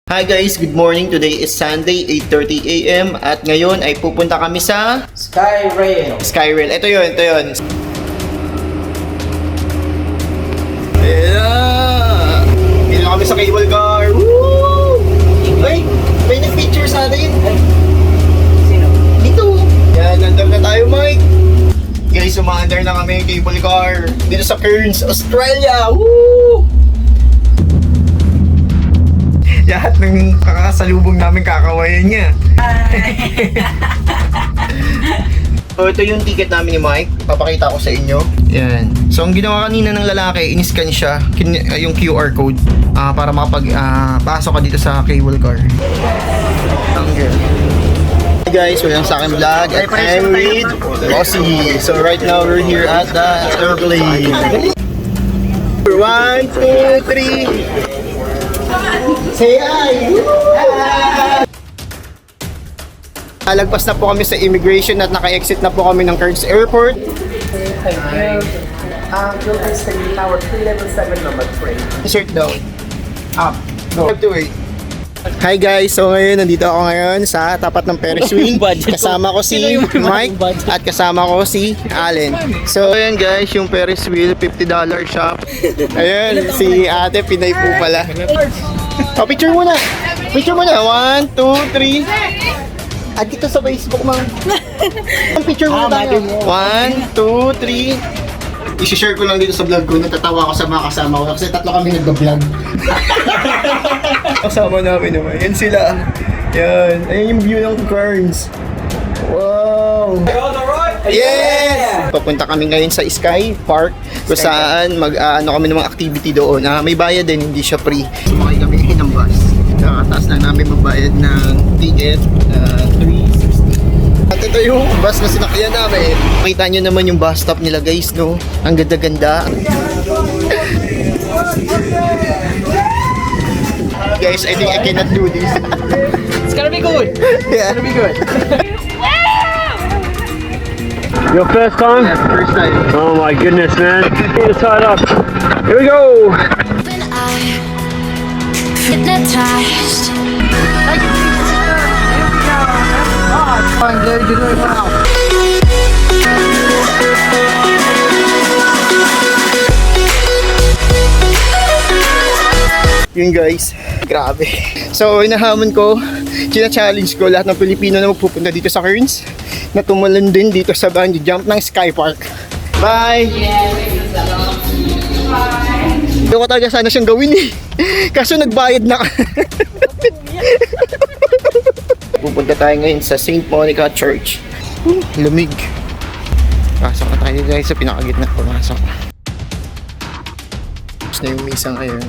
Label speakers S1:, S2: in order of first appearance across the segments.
S1: Hi guys, good morning. Today is Sunday, 8:30 AM at ngayon ay pupunta kami sa
S2: Skyrail.
S1: Skyrail. Ito yun. Yeah! Dito na kami sa cable car. Woo! Ay, may nag-picture sa atin.
S2: Sino?
S1: Dito. Yan, nandun na tayo, Mike. Guys, umaandar na kami cable car. Dito sa Cairns, Australia. Woo! Lahat ng kakasalubong namin kakawayan niya. So ito yung ticket namin ni Mike. Papakita ko sa inyo. Yan. So ang ginawa kanina ng lalaki, in-scan siya yung QR code para makapag-pasok ka dito sa cable car. Hey guys, welcome sa aking vlog. I'm with Bossy. So right now we're here at the airplane. 1, 2, 3. Say hi! Lagpas na po kami sa immigration at naka-exit na po kami ng Cairns Airport.
S2: Thank you. Filter Station Tower 3, level 7, number 3.
S1: T-shirt daw.
S2: Up.
S1: Go. Have to wait. Hi guys, so ngayon nandito ako ngayon sa tapat ng Ferris wheel. Kasama ko si Mike at kasama ko si Allen. So ayan guys, yung Ferris wheel, $50 shop. Ayan, si ate Pinay po pala. Oh, picture muna. Picture muna. 1, 2, 3. At dito sa Facebook, ma'am. Ang picture muna tayo. 1, 2, 3. I-share ko lang dito sa vlog ko. Natatawa ako sa mga kasama ko kasi tatlo kami nagbablog. Kasama namin naman. Yan sila. Yan. Ayan yung view ng Cairns. Wow! Yes! Papunta kami ngayon sa Sky Park kung saan ano kami ng mga activity doon. May bayad din, hindi siya free. Sumakay kami ngayon ng bus. Nakataas lang namin magbayad ng ticket, $3.60. At ito yung bus na sinakyan namin. Makita nyo naman yung bus stop nila guys, no? Ang ganda-ganda. Guys, I think I cannot do this.
S2: It's gonna be good.
S1: Yeah.
S2: It's gonna be good.
S3: Your first time?
S1: Yeah, first time.
S3: Oh my goodness, man. Get us tied up. Here we go.
S4: When I hypnotized.
S1: Yun guys, grabe. So inahamon ko, china-challenge ko lahat ng Pilipino na magpupunta dito sa Cairns na tumalon din dito sa bungee jump ng Sky Park. Bye! Hindi ko talaga sana siyang gawin eh. Kaso nagbayad na. Pupunta tayo ngayon sa St. Monica Church. Lamig. Pasok na tayo guys sa pinakagitna. Pumasok. Tapos na yung misa ngayon.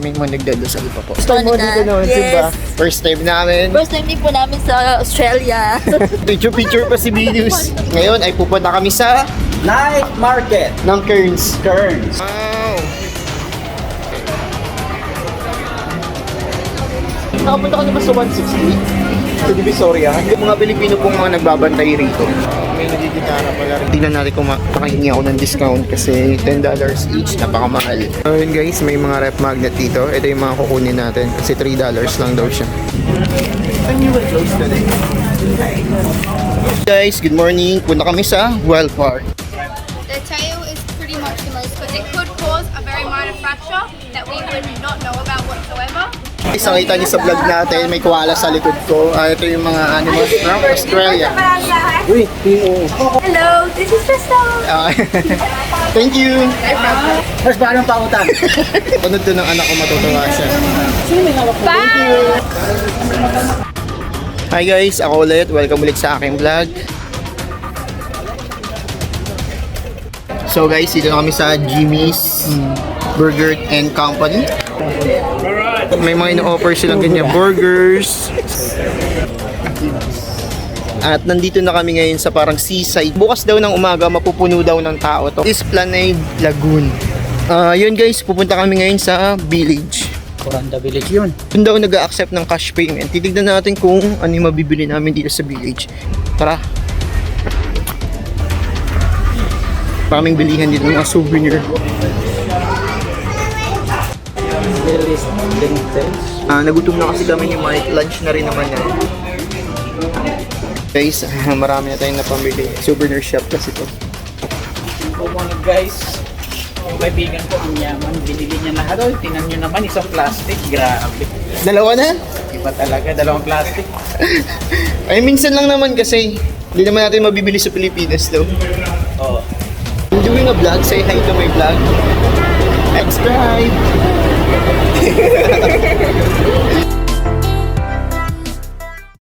S1: May mga nagdadasal pa po. First time mo dito noon,
S4: Yes.
S1: diba? First time namin.
S4: First time din po namin sa Australia.
S1: Picture pa si Venus. Ngayon ay pupunta kami sa
S2: Night market.
S1: ng Cairns.
S2: Cairns.
S1: Wow! Nakapunta ka naman sa 160 sa Divisoria. Yung mga Pilipino pong mga nagbabantay rito. May nagigitara pala rin. Tingnan natin kung makahingi ako ng discount kasi $10 each, napakamahal. So yun guys, may mga rep magnet dito. Ito yung mga kukunin natin kasi $3 lang daw siya. And you will close today. Guys, good morning. Punta kami sa Wild Park.
S5: The tail is pretty much the most because it could cause a very minor fracture that we would not know about whatsoever.
S1: Guys, nakita niyo sa vlog natin, may koala sa likod ko. Ito yung mga animals from Australia. Uy,
S5: Hello, this is Crystal.
S1: thank you.
S2: Mas ba anong pautan?
S1: Panood to ng anak ko, matutuwa siya.
S5: Bye.
S1: Hi guys, ako ulit. Welcome ulit sa aking vlog. So guys, dito na kami sa Jimmy's Burger and Company. May mga ino-offer silang ganyan burgers. At nandito na kami ngayon sa parang seaside. Bukas daw ng umaga, mapupuno daw ng tao to. Esplanade Lagoon. Yun guys, pupunta kami ngayon sa village.
S2: Coranda Village yun.
S1: Doon daw nag-accept ng cash payment. Titignan natin kung ano yung mabibili namin dito sa village. Tara. Maraming bilihan dito ng mga souvenir. Nagutom na kasi kami ni Mike. Lunch na rin naman yan. Guys, marami na tayong napamili. Souvenir shop kasi to.
S6: Guys, yung kaibigan ko ang yaman, binili niya lahat. Oh, tingnan nyo naman, isang plastic, grabe.
S1: Dalawa na?
S6: Iba talaga, dalawang plastic.
S1: Ay, minsan lang naman kasi. Hindi naman natin mabibili sa Pilipinas daw.
S6: Oh.
S1: I'm doing a vlog. Say hi to my vlog. Subscribe!